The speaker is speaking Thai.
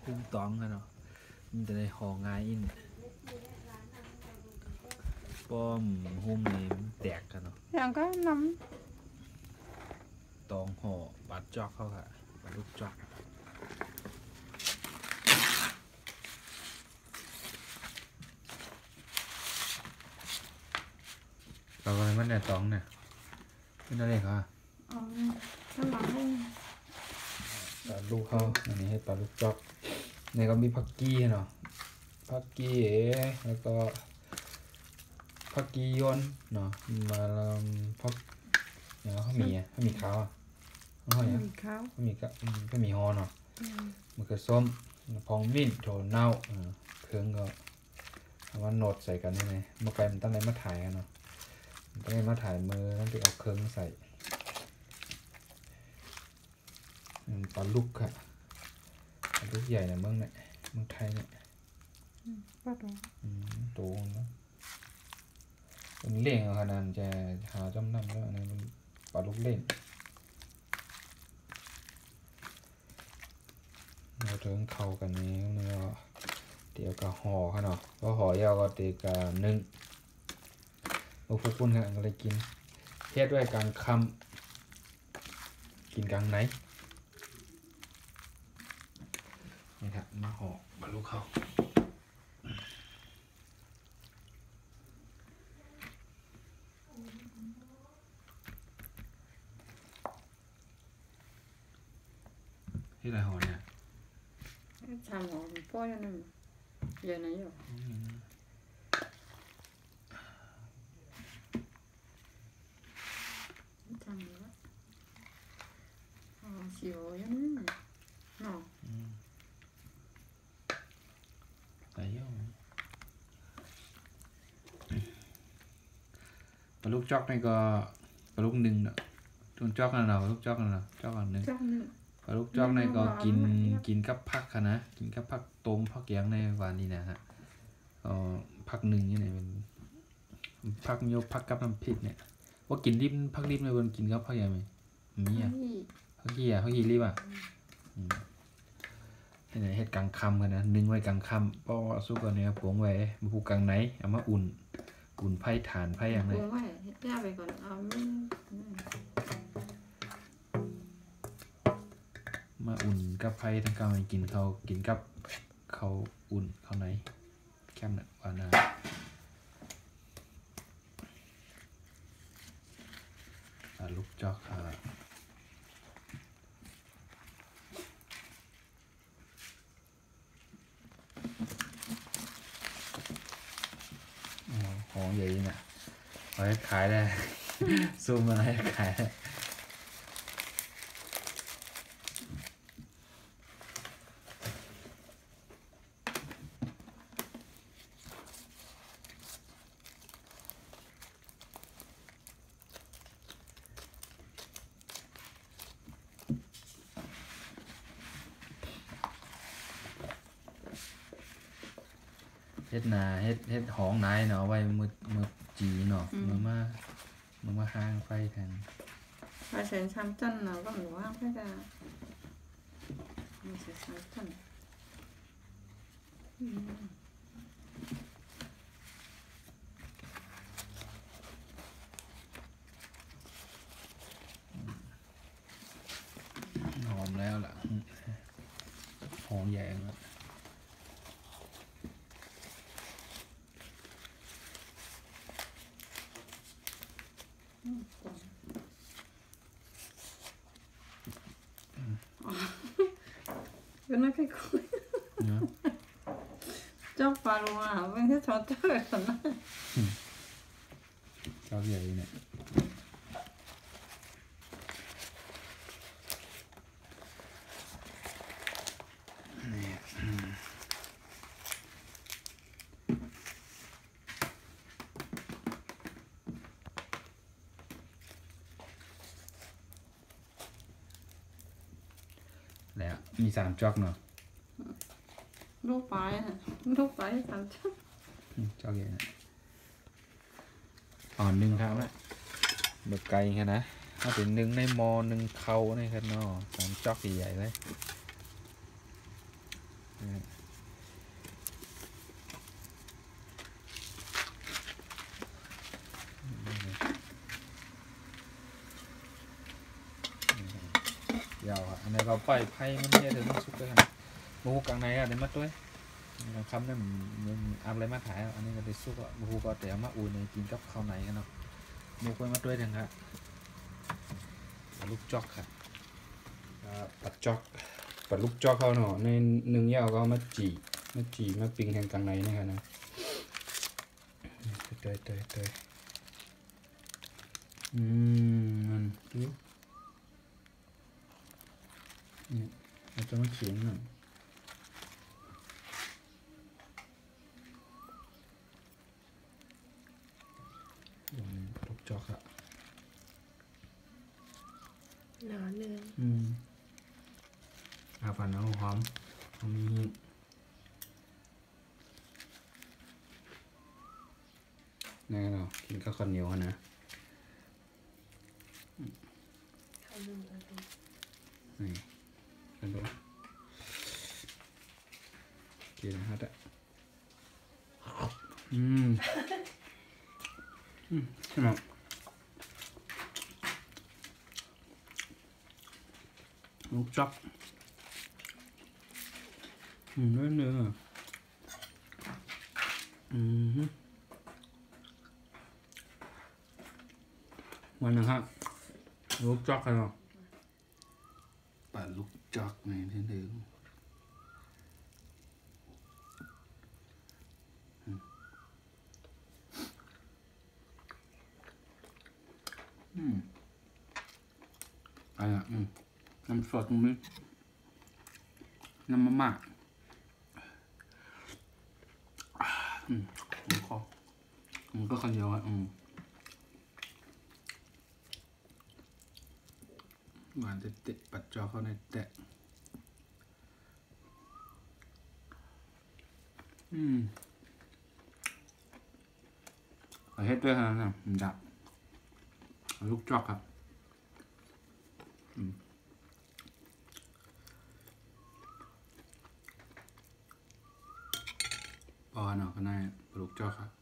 กุ้งตองกันเนาะมันจะได้ห่อง่ายอินป้อมหุ้มนี่แตกกันเนาะอย่างก็น้ตองห่อปัดจอกเข้าค่ะปัดลูกจอกเราอะไรมันเนี่ยตองเนี่ยเป็นอะไรคะข้างหลังให้ปลาลูกเขาอันนี้ให้ปลาลูกจอกนี่ก็มีผักกี้เนาะผักกี้แล้วก็ผักกี้ยนเนาะมาลำผักเนี่ยเขามีอ่ะเขามีข้าวอ่ะเขาเนี่ย มีข้าว เขามีก็มีฮอเนาะมันก็ส้มพองมิ้นโถเน่าเครื่องก็เอามาโนดใส่กันนี่ไงเมื่อไปมันตั้งใจมาถ่ายกันเนาะตั้งใจมาถ่ายมือต้องไปเอาเครื่องใส่ปลาลูกค่ะปลาลูกใหญ่นะเมืองเนี่ยเมืองไทยเนี่ยปลาตัวโตนะเป็นเล่งขนาดจะหาจำนำแล้วอันนี้มันปลาลูกเล่งเราถึงเข้ากันนี้เนื้อเดี๋ยวก็ห่อค่ะเนาะก็ห่อยาวก็เดี๋ยวก็นึ่งพวกคุณค่ะก็เลยกินเฮ็ดด้วยกลางค่ำกินกลางไหนนี่ครับมาห่อบรรลุเขาที่ไรห่อเนี่ยชามหอมป้อยนั่นเยอะนะอยู่ชามนี้สิวยังเนาะแต่ย่อมปลาลูกจอกนี่ก็ปลาลูกหนึ่งเนาะลูกจอกนั่นเนาะลูกจอกนั่นเนาะจอกอันหนึ่งปลาลูกจอกนี่ก็กินกับผักค่ะนะกินกับผักต้มผักแกงในวันนี้นะฮะผักหนึ่งนี่เนี่ยเป็นผักโยผักกับน้ำพริกเนี่ยว่ากินริบผักริบในวันกินกับผักยังไงมีอ่ะผักขี้ริบอ่ะนี่ไหนเฮ็ดกลางค่ำกันนะนึ่งไว้กลางค่ำเพราะว่าสู้กันเนี่ยผงไว้มาผูกกลางไหนเอามาอุ่นไผ่ถ่านไผ่อย่างไรผงไว้ย่าไปก่อนเอามาอุ่นกับไผ่ทั้งกลางกินกับเขาอุ่นเขาไหนแค่นั้นว่านะลูกจอกค่ะของใหญ่เนี่ยเอาให้ขายได้ ซูมมาให้ขายได้เฮ็ดนาเฮ็ดห้องนายเนาะไว้มือจีเนาะมือมาห้างไฟแทนไปเซ็นซ้ำจันเนาะก็หนูว่าไม่ได้ไม่เซ็นซ้ำจันหอมแล้วล่ะหอมใหญ่แล้วก็น่าค่อยคุยเจ้าปลาโลมาไม่ใช่ชอตเตอร์สนะชอบใหญ่เนี่ยแล้วมี3จอกเนาะลูกปลาย3จอกจอกใหญ่นะอ่อน1ครับนะแบบไกลแค่นะถ้าเป็น1ในมอ1เขาเนี่ยครับเนาะ3จอกใหญ่ๆเลย ในเราปล่อยไพ่มันเนี่ยเดี๋ยวมันสุกเลยครับหมูกลางในอะเดี๋ยวมาด้วยคำนั้นมันเอาอะไรมาถ่ายอันนี้ก็ได้สุกอ่ะหมูก็แต่มาอุ่นในกินกับข้าวไหนกันเนาะหมูก็มาด้วยเถอะครับลูกจอกครับปัดจอกปัดลูกจอกเขาเนาะในหนึ่งยาวก็มาจีมาปิ้งแทงกลางในนะครับนะเตยมันดูนี่เราจะมาเขียนหน่อยลูกจอกอะหนาเนื้อปั่นเอาหอมมีนี่เรากินข้าวเหนียวนะนี่กันดูกินฮะใช่ไหมลูกจับเนื้อวันนึงครับลูกจักกันเนาะปลาลูกจักในที่หนึ่งน้ำสดตรงนี้น้ำมะม่าคอมันก็คันเดียวอ่ะหวานเตะปัดจอเข้าในแตะเอาเฮ็ดด้วยนะดับลูกจอกครับปอเนาะก็ได้ลูกจอกครับ